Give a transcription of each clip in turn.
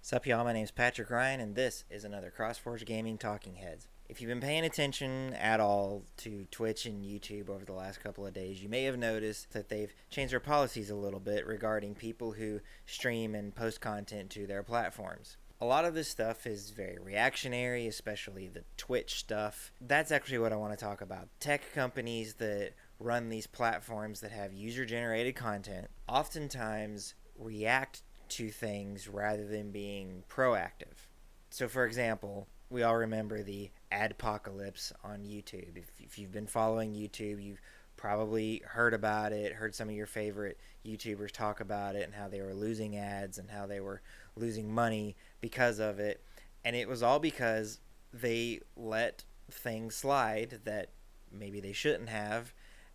Sup y'all, my name's Patrick Ryan and this is another CrossForge Gaming Talking Heads. If you've been paying attention at all to Twitch and YouTube over the last couple of days, you may have noticed that they've changed their policies a little bit regarding people who stream and post content to their platforms. A lot of this stuff is very reactionary, especially the Twitch stuff. That's actually what I want to talk about. Tech companies that run these platforms that have user-generated content oftentimes react to things rather than being proactive. So, for example, we all remember the adpocalypse on YouTube. If you've been following YouTube, you've probably heard about it, heard some of your favorite YouTubers talk about it and how they were losing ads and how they were losing money because of it. And it was all because they let things slide that maybe they shouldn't have.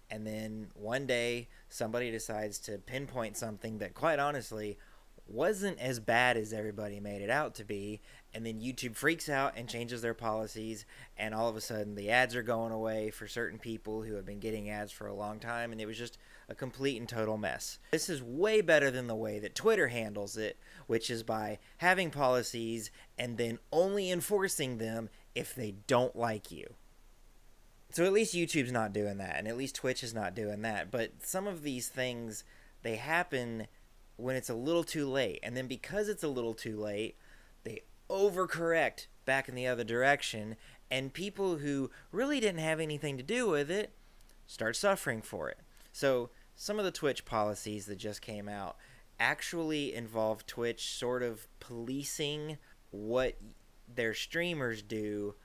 And then one day somebody decides to pinpoint something that, quite honestly, wasn't as bad as everybody made it out to be, and then YouTube freaks out and changes their policies, and all of a sudden the ads are going away for certain people who have been getting ads for a long time, and it was just a complete and total mess. This is way better than the way that Twitter handles it, which is by having policies and then only enforcing them if they don't like you. So at least YouTube's not doing that, and at least Twitch is not doing that, but some of these things, they happen when it's a little too late. And then because it's a little too late, they overcorrect back in the other direction, and people who really didn't have anything to do with it start suffering for it. So some of the Twitch policies that just came out actually involve Twitch sort of policing what their streamers do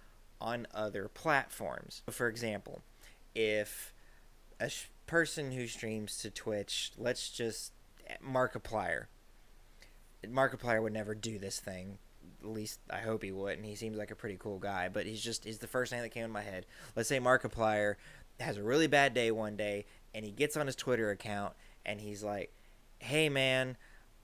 on other platforms. For example, if a person who streams to Twitch, let's just Markiplier would never do this thing. At least I hope he wouldn't. He seems like a pretty cool guy, but he's the first name that came in my head. Let's say Markiplier has a really bad day one day, and he gets on his Twitter account, and he's like, hey man,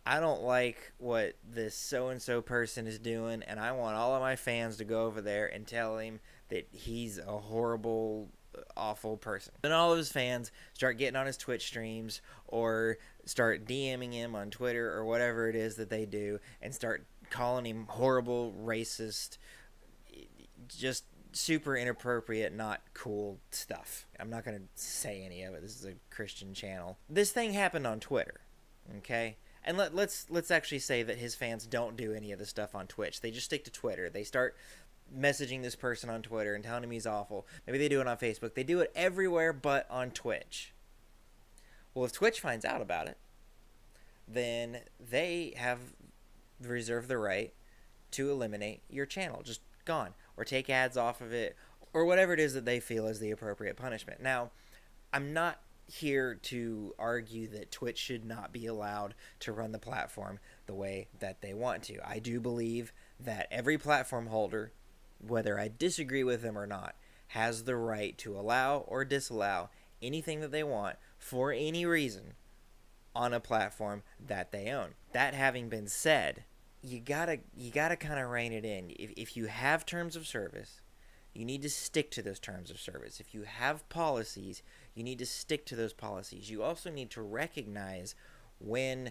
I don't like what this so-and-so person is doing, and I want all of my fans to go over there and tell him that he's a horrible, awful person. Then all of his fans start getting on his Twitch streams or start DMing him on Twitter or whatever it is that they do and start calling him horrible, racist, just super inappropriate, not cool stuff. I'm not going to say any of it. This is a Christian channel. This thing happened on Twitter, okay? And let's actually say that his fans don't do any of the stuff on Twitch. They just stick to Twitter. They start messaging this person on Twitter and telling him he's awful. Maybe they do it on Facebook. They do it everywhere but on Twitch. Well, if Twitch finds out about it, then they have reserved the right to eliminate your channel. Just gone. Or take ads off of it. Or whatever it is that they feel is the appropriate punishment. Now, I'm not here to argue that Twitch should not be allowed to run the platform the way that they want to. I do believe that every platform holder, whether I disagree with them or not, has the right to allow or disallow anything that they want for any reason on a platform that they own. That having been said, you gotta kind of rein it in. If you have terms of service, you need to stick to those terms of service. If you have policies, you need to stick to those policies. You also need to recognize when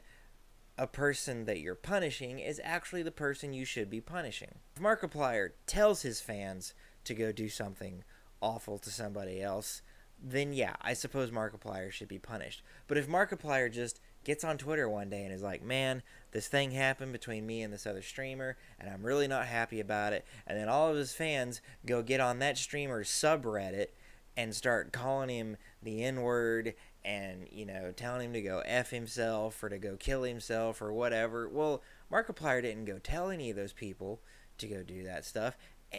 a person that you're punishing is actually the person you should be punishing. If Markiplier tells his fans to go do something awful to somebody else, then yeah, I suppose Markiplier should be punished. But if Markiplier just gets on Twitter one day and is like, man, this thing happened between me and this other streamer, and I'm really not happy about it, and then all of his fans go get on that streamer's subreddit and start calling him the N-word and, telling him to go F himself or to go kill himself or whatever. Well, Markiplier didn't go tell any of those people to go do that stuff.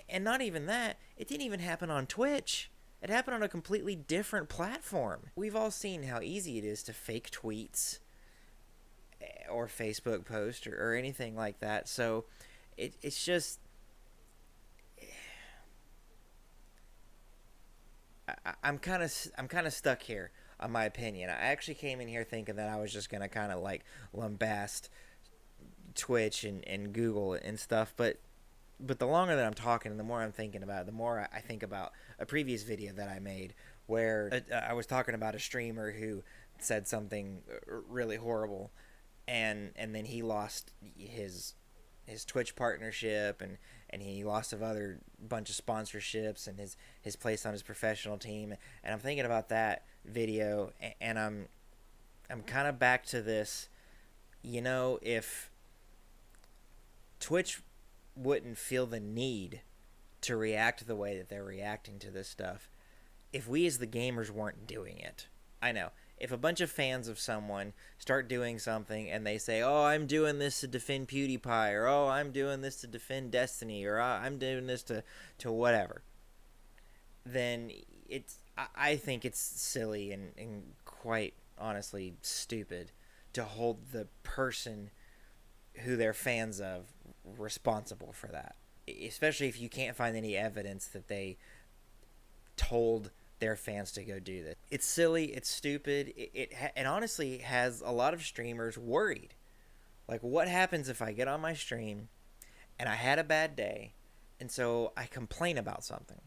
And not even that, it didn't even happen on Twitch. It happened on a completely different platform. We've all seen how easy it is to fake tweets or Facebook post or anything like that. So it's just... I'm kind of stuck here on my opinion. I actually came in here thinking that I was just going to kind of like lambast Twitch and Google and stuff, but the longer that I'm talking and the more I'm thinking about it, the more I think about a previous video that I made where I was talking about a streamer who said something really horrible, and then he lost his Twitch partnership, and he lost a other bunch of sponsorships and his place on his professional team. And I'm thinking about that video, and I'm kind of back to this. You know, if Twitch wouldn't feel the need to react the way that they're reacting to this stuff, if we as the gamers weren't doing it. I know. If a bunch of fans of someone start doing something and they say, oh, I'm doing this to defend PewDiePie, or oh, I'm doing this to defend Destiny, or I'm doing this to whatever, then I think it's silly and quite honestly stupid to hold the person who they're fans of responsible for that. Especially if you can't find any evidence that they told their fans to go do this. It's silly. It's stupid. It honestly has a lot of streamers worried. Like, what happens if I get on my stream and I had a bad day, and so I complain about something?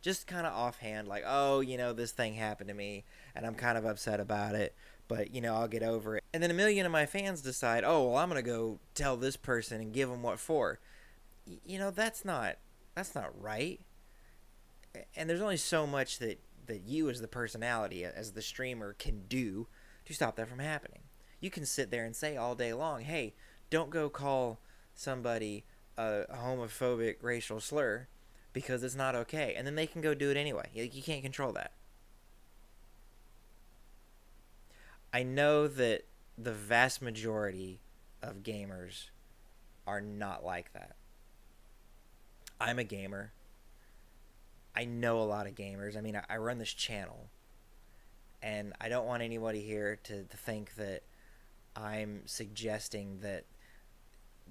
Just kind of offhand, like, oh, you know, this thing happened to me, and I'm kind of upset about it, but, you know, I'll get over it. And then a million of my fans decide, oh, well, I'm going to go tell this person and give them what for. You know, that's not right. And there's only so much that you as the personality, as the streamer, can do to stop that from happening. You can sit there and say all day long, hey, don't go call somebody a homophobic racial slur because it's not okay. And then they can go do it anyway. You can't control that. I know that the vast majority of gamers are not like that. I'm a gamer. I know a lot of gamers. I mean, I run this channel, and I don't want anybody here to think that I'm suggesting that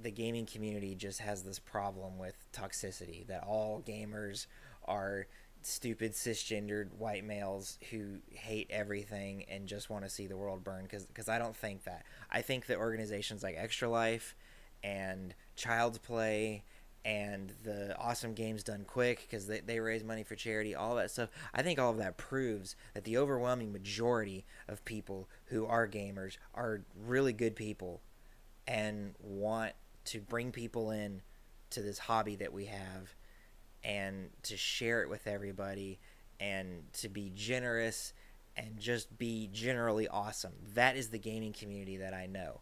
the gaming community just has this problem with toxicity, that all gamers are stupid cisgendered white males who hate everything and just want to see the world burn, because I don't think that. I think that organizations like Extra Life and Child's Play and the Awesome Games Done Quick, because they raise money for charity, all that stuff, I think all of that proves that the overwhelming majority of people who are gamers are really good people and want to bring people in to this hobby that we have and to share it with everybody and to be generous and just be generally awesome. That is the gaming community that I know.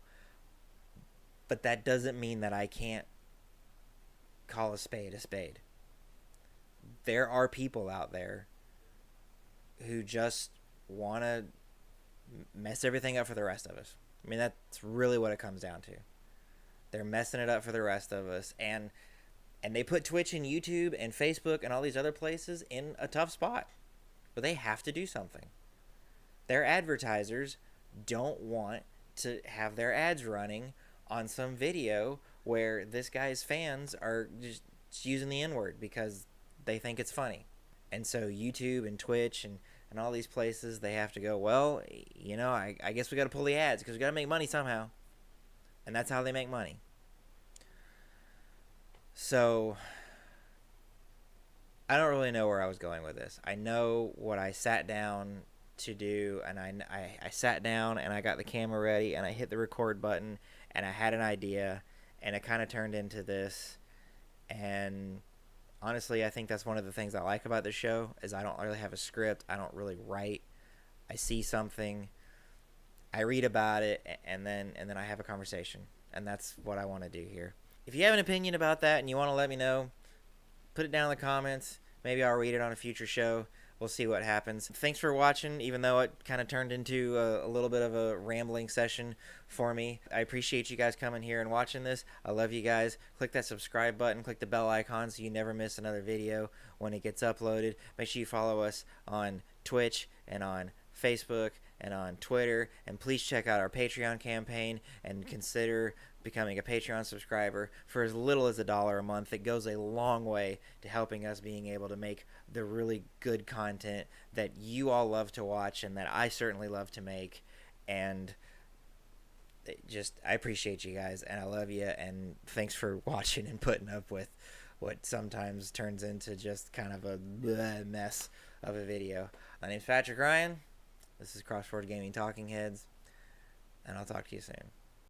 But that doesn't mean that I can't call a spade a spade. There are people out there who just want to mess everything up for the rest of us. I mean, that's really what it comes down to. They're messing it up for the rest of us, and they put Twitch and YouTube and Facebook and all these other places in a tough spot where they have to do something. Their advertisers don't want to have their ads running on some video where this guy's fans are just using the N-word because they think it's funny. And so YouTube and Twitch and all these places, they have to go, well, you know, I guess we got to pull the ads because we got to make money somehow. And that's how they make money. So I don't really know where I was going with this. I know what I sat down to do, and I sat down and I got the camera ready and I hit the record button and I had an idea, and it kind of turned into this. And honestly, I think that's one of the things I like about the show is I don't really have a script. I don't really write. I see something, I read about it, and then I have a conversation. And that's what I want to do here. If you have an opinion about that and you want to let me know, put it down in the comments. Maybe I'll read it on a future show. We'll see what happens. Thanks for watching, even though it kind of turned into a little bit of a rambling session for me. I appreciate you guys coming here and watching this. I love you guys. Click that subscribe button. Click the bell icon so you never miss another video when it gets uploaded. Make sure you follow us on Twitch and on Facebook and on Twitter. And please check out our Patreon campaign and consider becoming a Patreon subscriber for as little as $1 a month. It goes a long way to helping us being able to make the really good content that you all love to watch and that I certainly love to make. And I appreciate you guys, and I love you, and thanks for watching and putting up with what sometimes turns into just kind of a mess of a video. My name's Patrick Ryan. This is CrossForge Gaming Talking Heads, and I'll talk to you soon.